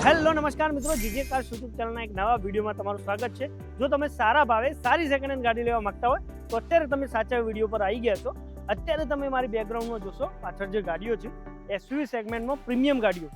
Hello નમસ્કાર મિત્રો, GJ cars YouTube ચેનલના એક નવા વિડીયોમાં તમારું સ્વાગત છે. જો તમે સારા ભાવે સારી સેકન્ડ હેન્ડ ગાડી લેવા માંગતા હોય તો અત્યારે તમે સાચા વિડીયો પર આવી ગયા છો. અત્યારે તમે મારી બેકગ્રાઉન્ડમાં જોશો, પાછળ જે ગાડીઓ છે એસયુવી સેગમેન્ટમાં પ્રીમિયમ ગાડીઓ.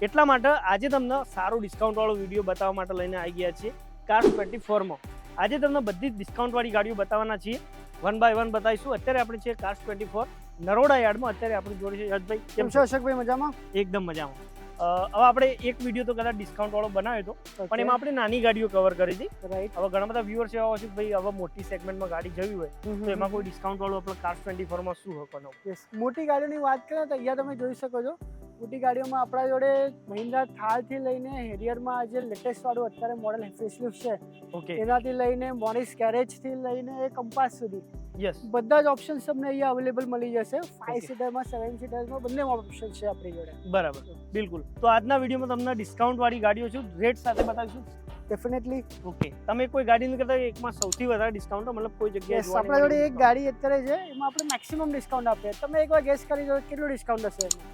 એટલા માટે આજે તમને સારો ડિસ્કાઉન્ટવાળો વિડીયો બતાવવા માટે લઈને આવી ગયા છીએ કાર્સ 24માં. આજે તમને બધી જ ડિસ્કાઉન્ટવાળી ગાડીઓ બતાવવાના છીએ, વન બાય વન બતાવીશું. અત્યારે આપણે છીએ કાર્સ 24 નરોડા યાર્ડમાં. અત્યારે આપણી જોડે છે યશભાઈ. કેમ છો અશોકભાઈ? મજામાં? એકદમ મજામાં. હવે આપણે એક વિડીયો તો કદાચ ડિસ્કાઉન્ટ વાળો બનાવ્યો હતો, પણ એમાં આપણે નાની ગાડીઓ કવર કરી હતી. રાઈટ. હવે ઘણા બધા વ્યુઅર્સ એવા હોય છે ભાઈ હવે મોટી સેગમેન્ટમાં ગાડી જવી હોય તો એમાં કોઈ ડિસ્કાઉન્ટ વાળું આપણે કાર્સ 24માં શું હકવાનો? યસ, મોટી ગાડીઓની વાત કરીએ તો અહીંયા તમે જોઈ શકો છો મોટી ગાડીઓમાં આપણા જોડે મહિન્દ્રા થારથી લઈને હેરિયરમાં જે લેટેસ્ટ વાળું અત્યારે મોડલ ફેસલિફ્ટ છે ઓકે, એનાથી લઈને મોનિસ કેરેજથી લઈને કંપાસ સુધી યસ, બધા જ ઓપ્શન્સ તમને અહીંયા અવેલેબલ મળી જશે. 5 સીટરમાં 7 સીટરમાં બંને ઓપ્શન છે આપણી જોડે. બરાબર, બિલકુલ. તો આજના વિડીયોમાં તમને ડિસ્કાઉન્ટ વાળી ગાડીઓ છું રેટ સાથે બતાવીશું. ડેફિનેટલી. ઓકે, તમે કોઈ ગાડીની કરતા એકમાં સૌથી વધારે ડિસ્કાઉન્ટ મતલબ કોઈ જગ્યાએ યસ, આપણા જોડે એક ગાડી અત્યારે છે એમાં આપણે મેક્સિમમ ડિસ્કાઉન્ટ આપીએ. તમે એકવાર ગેસ કરી દો કેટલું ડિસ્કાઉન્ટ હશે એમાં?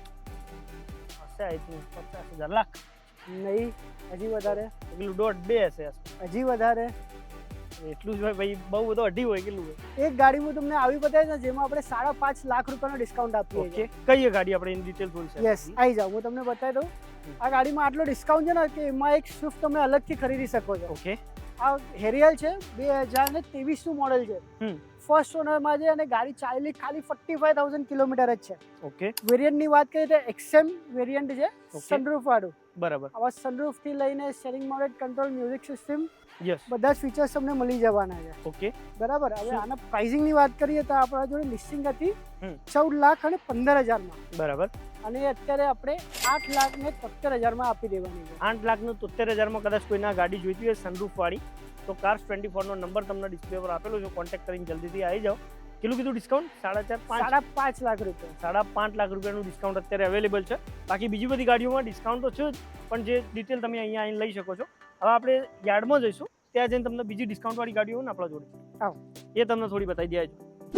હશે આઈ થિંક 50,000 લાખ નહીં, હજી વધારે. કેટલું? 1.5-2 હશે. હજી વધારે. એટલું જ હોય ભાઈ, બહુ બધો 2.5 હોય. કેટલું હોય? એક ગાડીમાં તમને આવી બતાવે છે જેમાં આપણે 5.5 લાખ રૂપિયાનો ડિસ્કાઉન્ટ આપીએ છીએ. ઓકે, કઈ ગાડી આપણે એની ડિટેલ થોડી? યસ, આવી જાઓ, હું તમને બતાવી દઉં. આ ગાડીમાં આટલો ડિસ્કાઉન્ટ છે ને કે એમાં એક સ્વિફ્ટ તમે અલગથી ખરીદી શકો છો. ઓકે, આ હેરિયર છે, 2023નું મોડેલ છે, ફર્સ્ટ ઓનરમાં છે અને ગાડી ચાલેલી ખાલી 45,000 કિલોમીટર જ છે. ઓકે, વેરિયન્ટની વાત કરીએ તો એક્સએમ વેરિયન્ટ છે, સનરૂફ વાળું. બરાબર. આવા સનરૂફથી લઈને steering mounted control, music system, yes, બધા જ ફીચર્સ તમને મળી જવાના છે. ઓકે, બરાબર. હવે આના પ્રાઇસિંગની વાત કરીએ તો આપણા જોડે લિસ્ટિંગ હતી 14,15,000માં. બરાબર. અને અત્યારે આપણે 8,73,000માં આપી દેવાની છે. 8,73,000માં કદાચ કોઈના ગાડી જોઈતી હોય સનરૂફ વાળી તો કાર્સ 24નો નંબર તમને ડિસ્પ્લે પર આપેલો છે, કોન્ટેક્ટ કરીને જલ્દીથી આવી જાઓ. કેટલું કીધું ડિસ્કાઉન્ટ? 5.5 લાખ રૂપિયા. 5.5 લાખ રૂપિયાનું ડિસ્કાઉન્ટ અત્યારે અવેલેબલ છે. બાકી બીજી બધી ગાડીઓમાં ડિસ્કાઉન્ટ તો છે જ, પણ જે ડિટેલ તમે અહીંયા આવીને લઈ શકો છો. હવે આપણે યાર્ડમાં જઈશું, ત્યાં જઈને તમને બીજી ડિસ્કાઉન્ટવાળી ગાડીઓ હોય ને આપણા જોડે, આવો, એ તમને થોડી બતાવી દે.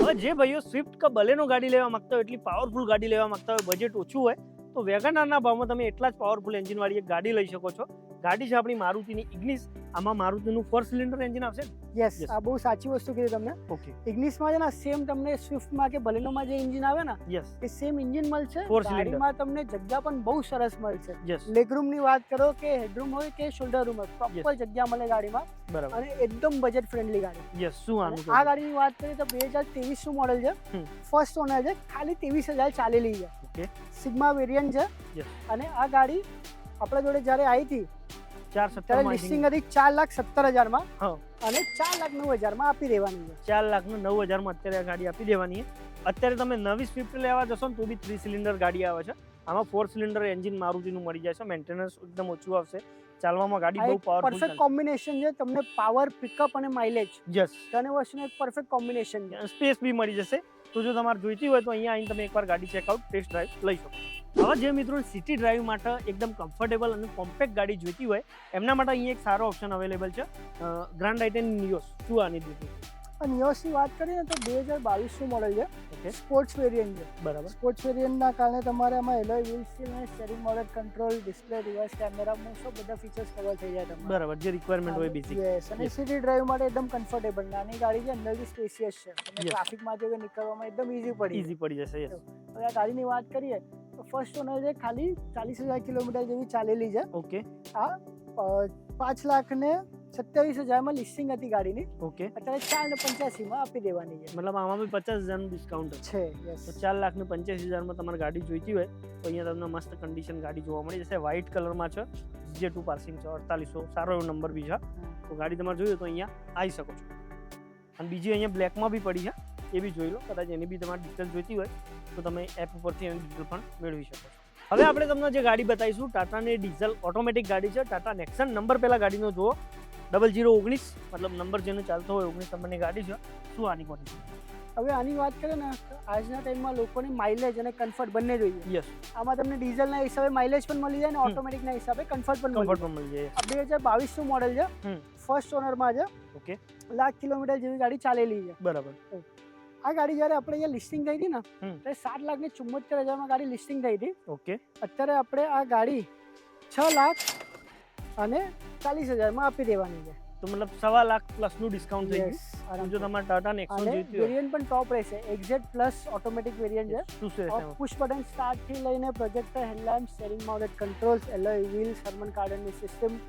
હવે જે ભાઈઓ સ્વિફ્ટ કે બલેનો ગાડી લેવા માંગતા હોય, એટલી પાવરફુલ ગાડી લેવા માંગતા હોય, બજેટ ઓછું હોય, તો વેગનારના ભાવમાં તમે એટલા જ પાવરફુલ એન્જિનવાળી એક ગાડી લઈ શકો છો. ગાડી છે આપણી મારુતિની ઇગ્નિસ. આમાં મારુતિનું 4 સિલિન્ડર એન્જિન આવશે. યસ, આ બહુ સાચી વસ્તુ કીધી તમને. ઓકે, ઇગ્નિસમાં છે ને સેમ તમને સ્વિફ્ટમાં કે બલેનોમાં જે એન્જિન આવે ને યસ, એ સેમ એન્જિન મળશે. 4 સિલિન્ડર. ગાડીમાં તમને જગ્યા પણ બહુ સરસ મળશે. યસ, લેગરૂમની વાત કરો કે હેડરૂમ હોય કે શોલ્ડર રૂમ હોય, પ્રોપર જગ્યા મળે ગાડીમાં બરાબર. અને એકદમ બજેટ ફ્રેન્ડલી ગાડી. યસ, શું આનું? આ ગાડીની વાત કરીએ તો 2023નું મોડેલ છે, ફર્સ્ટ ઓનર છે, ખાલી 23,000 ચાલેલી છે. ઓકે, સિગ્મા વેરિયન્ટ છે. યસ, અને આ ગાડી આપણા જોડે જ્યારે આવી હતી 4.70 ત્યારે લિસ્ટિંગ હતી 4,70,000માં હા, અને 4,09,000માં આપી દેવાની છે. 4,09,000માં અત્યારે આ ગાડી આપી દેવાની છે. અત્યારે તમે નવી સ્વિફ્ટ લેવા જશો ને તો બી 3 સિલિન્ડર ગાડી આવે છે. આમાં 4 સિલિન્ડર એન્જિન મારુતિનું મળી જાય છે. મેન્ટેનન્સ એકદમ ઓછું આવશે. ચાલવામાં ગાડી બહુ પાવરફુલ પરફેક્ટ કોમ્બિનેશન છે. તમને પાવર, પિકઅપ અને માઇલેજ યસ, ત્રણે વસ્તુનું એક પરફેક્ટ કોમ્બિનેશન છે. સ્પેસ બી મળી જશે. તો જો તમારે જોઈતી હોય તો અહીંયા આવીને તમે એકવાર ગાડી ચેકઆઉટ, ટેસ્ટ ડ્રાઈવ લઈ શકો. હવે જે મિત્રો સિટી ડ્રાઈવ માટે એકદમ કમ્ફર્ટેબલ અને કોમ્પેક્ટ ગાડી જોઈતી હોય એમના માટે અહીંયા એક સારો ઓપ્શન અવેલેબલ છે, ગ્રાન્ડ આઇટેન નિયોસ. શું આની દીધું? નિયોસની વાત કરીએ ને તો 2022નું મોડેલ છે. ઓકે, સ્પોર્ટ્સ વેરિયન્ટ છે. બરાબર. સ્પોર્ટ્સ વેરિયન્ટના કારણે તમારે આમાં એલોય વ્હીલ્સ અને steering model control, display, reverse camera, most of બધા ફીચર્સ કવર થઈ જાય તમારે. બરાબર, જે રિક્વાયરમેન્ટ હોય બેઝિક. યસ, અને સિટી ડ્રાઈવ માટે એકદમ કમ્ફર્ટેબલ. નાની ગાડી છે, અંદરથી સ્પેશિયસ છે. તમે ટ્રાફિકમાં જો નીકળવામાં એકદમ ઈઝી પડી જશે. યસ, હવે આ ગાડીની વાત કરીએ તો ફર્સ્ટ ઓનર છે, ખાલી 40,000 કિલોમીટર જેવી ચાલેલી છે. ઓકે, આ 5,27,000માં લિસ્ટિંગ હતી ગાડીની, ઓકે, અત્યારે 4,85,000માં આપી દેવાની છે. મતલબ આમાં બી 50,000નું ડિસ્કાઉન્ટ છે. યસ, તો 4,85,000માં તમારે ગાડી જોઈતી હોય તો અહીંયા તમને મસ્ત કન્ડિશન ગાડી જોવા મળી જશે. વ્હાઇટ કલરમાં છે, G2 પાર્સિંગ છે, 4800, સારો એવો નંબર બી છે. તો ગાડી તમારે જોઈએ તો અહીંયા આવી શકો છો. અને બીજી અહીંયા બ્લેકમાં બી પડી છે, એ બી જોઈ લો. કદાચ એની બી તમારે ડિટેલ જોઈતી હોય તો તમે એપ ઉપરથી એની ડિટેલ પણ મેળવી શકો છો. હવે આપણે તમને જે ગાડી બતાવીશું ટાટાની ડીઝલ ઓટોમેટિક ગાડી છે, ટાટા નેક્સન. નંબર પહેલાં ગાડીનો જુઓ, 0019, મતલબ નંબર જેનો ચાલતો હોય 19 નંબરની ગાડી છે. શું આની ક્વોલિટી? હવે આની વાત કરીએ ને આજના ટાઈમમાં લોકોને માઇલેજ અને કમ્ફર્ટ બંને જોઈએ. યસ, આમાં તમને ડીઝલના હિસાબે માઇલેજ પણ મળી જાય અને ઓટોમેટિકના હિસાબે કમ્ફર્ટ પણ મળી જાય. આ 2022નું મોડેલ છે, ફર્સ્ટ ઓનરમાં છે. ઓકે, 1,00,000 કિલોમીટર જેવી ગાડી ચાલેલી છે. બરાબર. આ ગાડી જ્યારે આપણે અહીંયા લિસ્ટિંગ થઈ હતી ને ત્યારે 7,74,000માં ગાડી લિસ્ટિંગ થઈ હતી. ઓકે, અત્યારે આપણે આ ગાડી 6,00,000 અને 40,000 આપી દેવાની છે. તો મતલબ 1.25 લાખ પ્લસનું ડિસ્કાઉન્ટ થઈ Yes, ગયું. આરામથી. જો તમારે ટાટા નેક્સોન અને જોઈતી હોય વેરિયન્ટ પણ ટોપ રહેશે. એક્ઝેટ પ્લસ ઓટોમેટિક વેરિયન્ટ છે. શું છે એમાં? પુશ બટન સ્ટાર્ટ થી લઈને projector, headlight, steering mounted controls, alloy wheels, Harman કાર્ડનની સિસ્ટમ,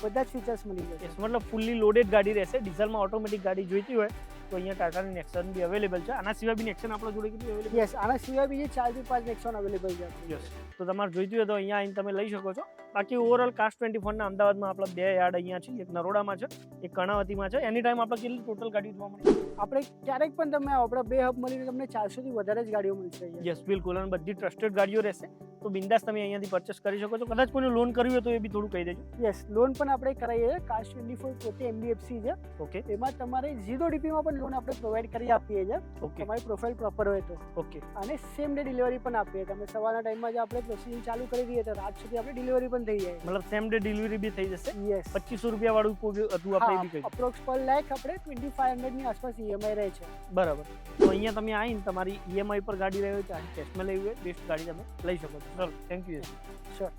બધા જ ફીચર્સ મળી જશે. Yes, મતલબ ફૂલ્લી લોડેડ ગાડી રહેશે. ડીઝલમાં ઓટોમેટિક ગાડી જોઈતી હોય તો અહીંયા ટાટાની નેક્સોન બી અવેલેબલ છે. આના સિવાય બી નેક્સોન આપણા જોડે કેટલી અવેલેબલ? યસ, આના સિવાય બીજી 4 થી 5 નેક્સોન અવેલેબલ છે. યસ, તો તમારે જોઈતી હોય તો અહીંયા આવીને તમે લઈ શકો છો. બાકી ઓવરઓલ કાસ્ટ 24 ના અમદાવાદમાં આપણા 2 યાર્ડ અહીંયા છે. એક નરોડામાં છે, એક કર્ણાવતીમાં છે. એની ટાઈમ આપણે કેટલી ટોટલ ગાડી જોવા મળે? આપણે ક્યારેક પણ તમે આવો, આપણા 2 હબ મળીને તમને 400 થી વધારે જ ગાડીઓ મળશે અહીંયા. યસ, બિલકુલ. અને બધી ટ્રસ્ટેડ ગાડીઓ રહેશે, તો બિંદાસ તમે અહીંયાથી પરચેસ કરી શકો છો. કદાચ કોઈને લોન કરવી હોય તો એ બી થોડું કહી દેજો. યસ, લોન પણ આપણે કરાવીએ છીએ. કાસ્ટ 24 પોતે એનબીએફસી છે. ઓકે એમાં તમારે 0 DP માં પણ લોન આપણે પ્રોવાઈડ કરી આપીએ છીએ. ઓકે તમારી પ્રોફાઇલ પ્રોપર હોય તો. ઓકે અને સેમ ડે ડિલિવરી પણ આપીએ. તમે સવારના ટાઈમમાં જ આપણે પ્રોસેસિંગ ચાલુ કરી દઈએ તો રાત સુધી આપણે ડિલિવરી પણ થઈ જાય. મતલબ સેમ ડે ડિલિવરી બી થઈ જશે. યસ, 2500 વાળું કોઈ હતું આપણે એ બી કહી. અપ્રોક્સ પર લાખ આપણે 2500 ની આસપાસ EMI રહે છે. બરાબર. તો અહીંયા તમે આવીને તમારી EMI પર ગાડી લેવી હોય તો કેશમાં લેવી હોય બેસ્ટ ગાડી તમે લઈ શકો છો. ચલો, થેન્ક યુ. શ્યોર.